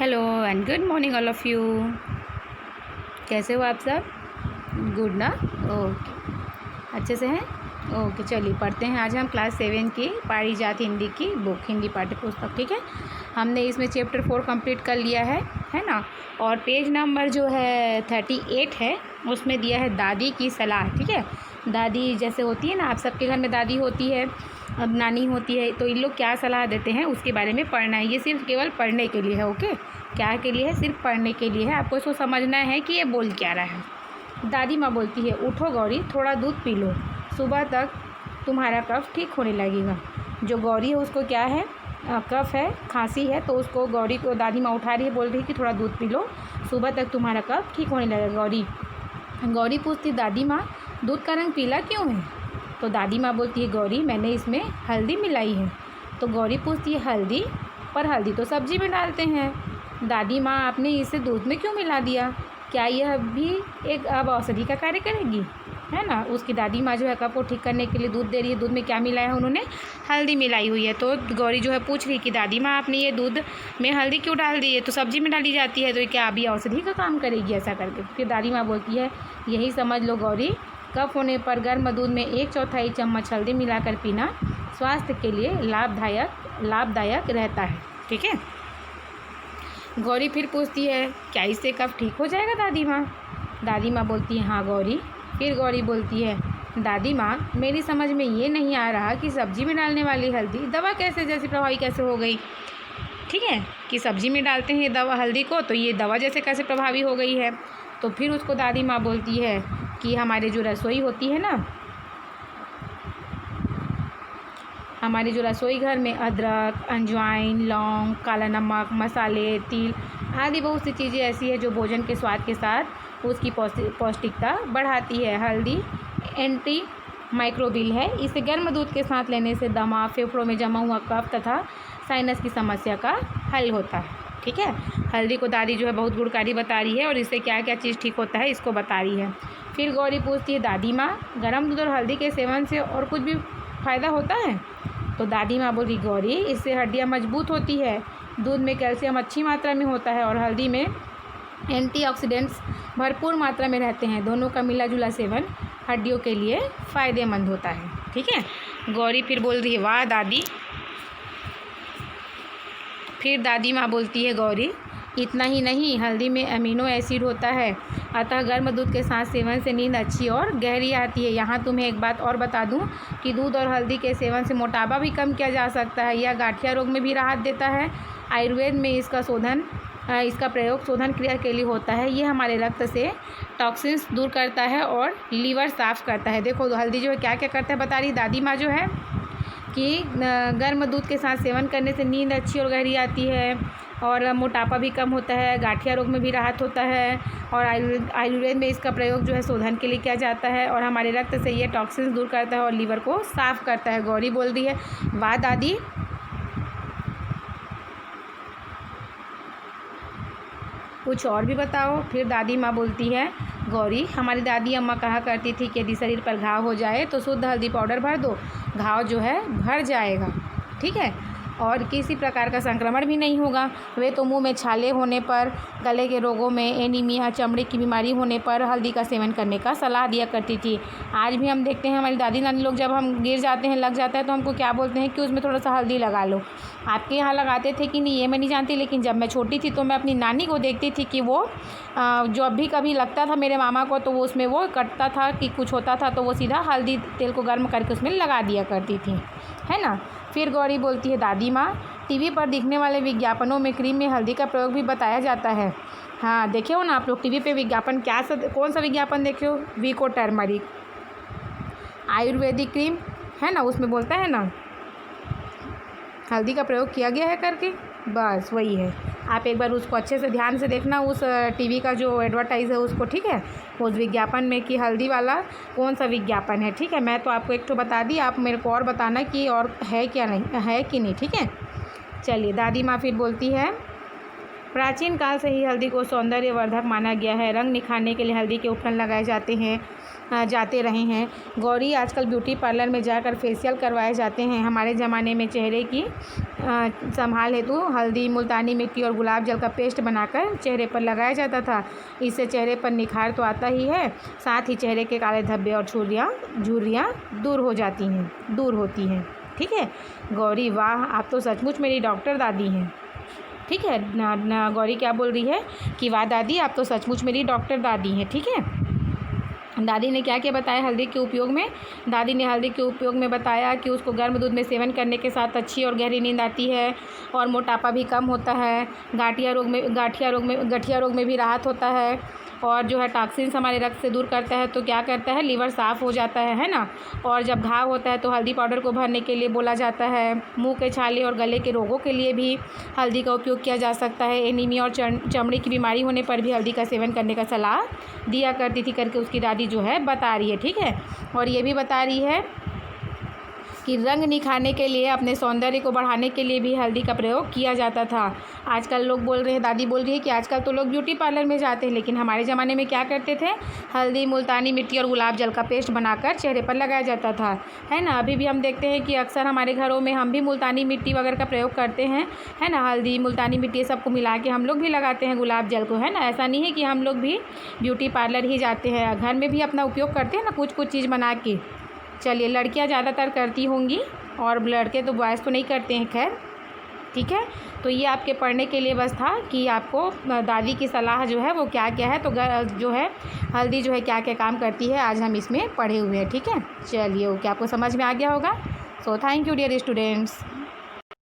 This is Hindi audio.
Hello and good morning all of you. कैसे हो आप सब? गुड ना? ओके, अच्छे से हैं? ओके, चलिए पढ़ते हैं। आज हम क्लास 7 की पारिजात हिंदी की बुक, हिंदी पाठ्य पुस्तक, ठीक है। हमने इसमें चैप्टर 4 कंप्लीट कर लिया है ना। और पेज नंबर जो है 38 है, उसमें दिया है दादी की सलाह, ठीक है। दादी जैसे होती है ना, आप सबके घर में दादी होती है, अब नानी होती है, तो इन लोग क्या सलाह देते हैं उसके बारे में पढ़ना है। ये सिर्फ केवल पढ़ने के लिए है, ओके। क्या के लिए है? सिर्फ पढ़ने के लिए है। आपको इसको समझना है कि ये बोल क्या रहा है। दादी माँ बोलती है, उठो गौरी, थोड़ा दूध पी लो, सुबह तक तुम्हारा कफ ठीक होने लगेगा। जो गौरी है उसको क्या है, कफ है, खांसी है, तो उसको गौरी को दादी माँ उठा रही है, बोल रही है कि थोड़ा दूध पी लो, सुबह तक तुम्हारा कफ ठीक होने लगेगा। गौरी पूछती, दादी माँ दूध का रंग पीला क्यों है? तो दादी माँ बोलती है, गौरी मैंने इसमें हल्दी मिलाई है। तो गौरी पूछती है, हल्दी? पर हल्दी तो सब्जी में डालते हैं। दादी माँ आपने इसे दूध में क्यों मिला दिया? क्या यह भी एक अब औषधि का कार्य करेगी? है ना। उसकी दादी माँ जो है कफ को ठीक करने के लिए दूध दे रही है। दूध में क्या मिलाया है उन्होंने? हल्दी मिलाई हुई है। तो गौरी जो है पूछ रही कि दादी माँ आपने ये दूध में हल्दी क्यों डाल दी है? तो सब्जी में डाली जाती है, तो क्या अभी औषधि का काम करेगी ऐसा करके? फिर दादी माँ बोलती है, यही समझ लो गौरी, कफ होने पर गर्म दूध में 1/4 चम्मच हल्दी मिलाकर पीना स्वास्थ्य के लिए लाभदायक रहता है, ठीक है। गौरी फिर पूछती है, क्या इससे कफ ठीक हो जाएगा दादी माँ? दादी माँ बोलती है, हाँ गौरी। फिर गौरी बोलती है, दादी माँ मेरी समझ में ये नहीं आ रहा कि सब्जी में डालने वाली हल्दी दवा जैसी प्रभावी कैसे हो गई? ठीक है, कि सब्जी में डालते हैं दवा हल्दी को, तो ये दवा जैसे कैसे प्रभावी हो गई है? तो फिर उसको दादी माँ बोलती है कि हमारे जो रसोई होती है ना, हमारे जो रसोई घर में अदरक, अजवाइन, लौंग, काला नमक, मसाले, तिल आदि बहुत सी चीज़ें ऐसी है जो भोजन के स्वाद के साथ उसकी पौष्टिकता बढ़ाती है। हल्दी एंटी माइक्रोबियल है। इसे गर्म दूध के साथ लेने से दमा, फेफड़ों में जमा हुआ कफ तथा साइनस की समस्या का हल होता है, ठीक है। हल्दी को दादी जो है बहुत गुणकारी बता रही है और इससे क्या क्या चीज़ ठीक होता है इसको बता रही है। फिर गौरी पूछती है, दादी माँ गर्म दूध और हल्दी के सेवन से और कुछ भी फ़ायदा होता है? तो दादी माँ बोली, गौरी इससे हड्डियाँ मजबूत होती है, दूध में कैल्शियम अच्छी मात्रा में होता है और हल्दी में एंटीऑक्सीडेंट्स भरपूर मात्रा में रहते हैं। दोनों का मिला जुला सेवन हड्डियों के लिए फ़ायदेमंद होता है, ठीक है। गौरी फिर बोल रही है, वाह दादी। फिर दादी माँ बोलती है, गौरी इतना ही नहीं, हल्दी में अमीनो एसिड होता है, अतः गर्म दूध के साथ सेवन से नींद अच्छी और गहरी आती है। यहाँ तुम्हें एक बात और बता दूँ कि दूध और हल्दी के सेवन से मोटापा भी कम किया जा सकता है। यह गठिया रोग में भी राहत देता है। आयुर्वेद में इसका प्रयोग शोधन क्रिया के लिए होता है। ये हमारे रक्त से टॉक्सिन्स दूर करता है और लीवर साफ़ करता है। देखो हल्दी जो है क्या क्या करता है बता रही दादी माँ जो है कि गर्म दूध के साथ सेवन करने से नींद अच्छी और गहरी आती है और मोटापा भी कम होता है, गठिया रोग में भी राहत होता है और आयुर्वेद में इसका प्रयोग जो है शोधन के लिए किया जाता है और हमारे रक्त से ये टॉक्सिन्स दूर करता है और लीवर को साफ़ करता है। गौरी बोल रही है, वाह दादी। कुछ और भी बताओ। फिर दादी माँ बोलती है, गौरी हमारी दादी अम्मा कहा करती थी कि यदि शरीर पर घाव हो जाए तो शुद्ध हल्दी पाउडर भर दो, घाव जो है भर जाएगा, ठीक है, और किसी प्रकार का संक्रमण भी नहीं होगा। वे तो मुंह में छाले होने पर, गले के रोगों में, एनीमिया, चमड़े की बीमारी होने पर हल्दी का सेवन करने का सलाह दिया करती थी। आज भी हम देखते हैं हमारी दादी नानी लोग जब हम गिर जाते हैं, लग जाता है, तो हमको क्या बोलते हैं कि उसमें थोड़ा सा हल्दी लगा लो। आपके यहाँ लगाते थे कि नहीं ये मैं नहीं जानती, लेकिन जब मैं छोटी थी तो मैं अपनी नानी को देखती थी कि वो जब भी कभी लगता था मेरे मामा को, तो वो उसमें वो कटता था कि कुछ होता था तो वो सीधा हल्दी तेल को गर्म करके उसमें लगा दिया करती थी, है ना। फिर गौरी बोलती है, दादी माँ टीवी पर दिखने वाले विज्ञापनों में क्रीम में हल्दी का प्रयोग भी बताया जाता है। हाँ देखे हो ना आप लोग टीवी पे विज्ञापन, कौन सा विज्ञापन देखे हो? वीको टर्मरिक आयुर्वेदिक क्रीम है ना, उसमें बोलता है ना हल्दी का प्रयोग किया गया है करके, बस वही है। आप एक बार उसको अच्छे से ध्यान से देखना, उस टीवी का जो एडवर्टाइज़ है उसको, ठीक है, उस विज्ञापन में कि हल्दी वाला कौन सा विज्ञापन है, ठीक है। मैं तो आपको एक तो बता दी, आप मेरे को और बताना कि और है क्या नहीं है कि नहीं, ठीक है। चलिए दादी माँ फिर बोलती है प्राचीन काल से ही हल्दी को सौंदर्यवर्धक माना गया है। रंग निखारने के लिए हल्दी के उपकरण लगाए जाते रहे हैं। गौरी आजकल ब्यूटी पार्लर में जाकर फेशियल करवाए जाते हैं। हमारे ज़माने में चेहरे की संभाल हेतु हल्दी, मुल्तानी मिट्टी और गुलाब जल का पेस्ट बनाकर चेहरे पर लगाया जाता था। इससे चेहरे पर निखार तो आता ही है, साथ ही चेहरे के काले धब्बे और झुर्रियाँ दूर होती हैं। ठीक है गौरी, वाह आप तो सचमुच मेरी डॉक्टर दादी हैं। ठीक है गौरी क्या बोल रही है कि वाह दादी आप तो सचमुच मेरी डॉक्टर दादी हैं। ठीक है, दादी ने क्या क्या बताया हल्दी के उपयोग में? दादी ने हल्दी के उपयोग में बताया कि उसको गर्म दूध में सेवन करने के साथ अच्छी और गहरी नींद आती है और मोटापा भी कम होता है। गठिया रोग में भी राहत होता है और जो है टॉक्सिन्स हमारे रक्त से दूर करता है। तो क्या करता है, लीवर साफ़ हो जाता है ना। और जब घाव होता है तो हल्दी पाउडर को भरने के लिए बोला जाता है। मुंह के छाले और गले के रोगों के लिए भी हल्दी का उपयोग किया जा सकता है। एनीमिया और चमड़ी की बीमारी होने पर भी हल्दी का सेवन करने का सलाह दिया करती थी करके उसकी दादी जो है बता रही है। ठीक है, और ये भी बता रही है कि रंग निखारने के लिए, अपने सौंदर्य को बढ़ाने के लिए भी हल्दी का प्रयोग किया जाता था। आजकल लोग बोल रहे हैं, दादी बोल रही है कि आजकल तो लोग ब्यूटी पार्लर में जाते हैं, लेकिन हमारे ज़माने में क्या करते थे, हल्दी, मुल्तानी मिट्टी और गुलाब जल का पेस्ट बनाकर चेहरे पर लगाया जाता था, है ना। अभी भी हम देखते हैं कि अक्सर हमारे घरों में हम भी मुल्तानी मिट्टी वगैरह का प्रयोग करते हैं, है ना। हल्दी, मुल्तानी मिट्टी सबको मिला के हम लोग भी लगाते हैं गुलाब जल को, है ना। ऐसा नहीं है कि हम लोग भी ब्यूटी पार्लर ही जाते हैं, घर में भी अपना उपयोग करते हैं ना कुछ चीज़ बना के। चलिए, लड़कियां ज़्यादातर करती होंगी और लड़के तो बॉयज़ तो नहीं करते हैं, खैर ठीक है। तो ये आपके पढ़ने के लिए बस था कि आपको दादी की सलाह जो है वो क्या क्या है, तो जो है हल्दी जो है क्या क्या काम करती है, आज हम इसमें पढ़े हुए हैं। ठीक है, चलिए ओके, आपको समझ में आ गया होगा। So thank you dear students.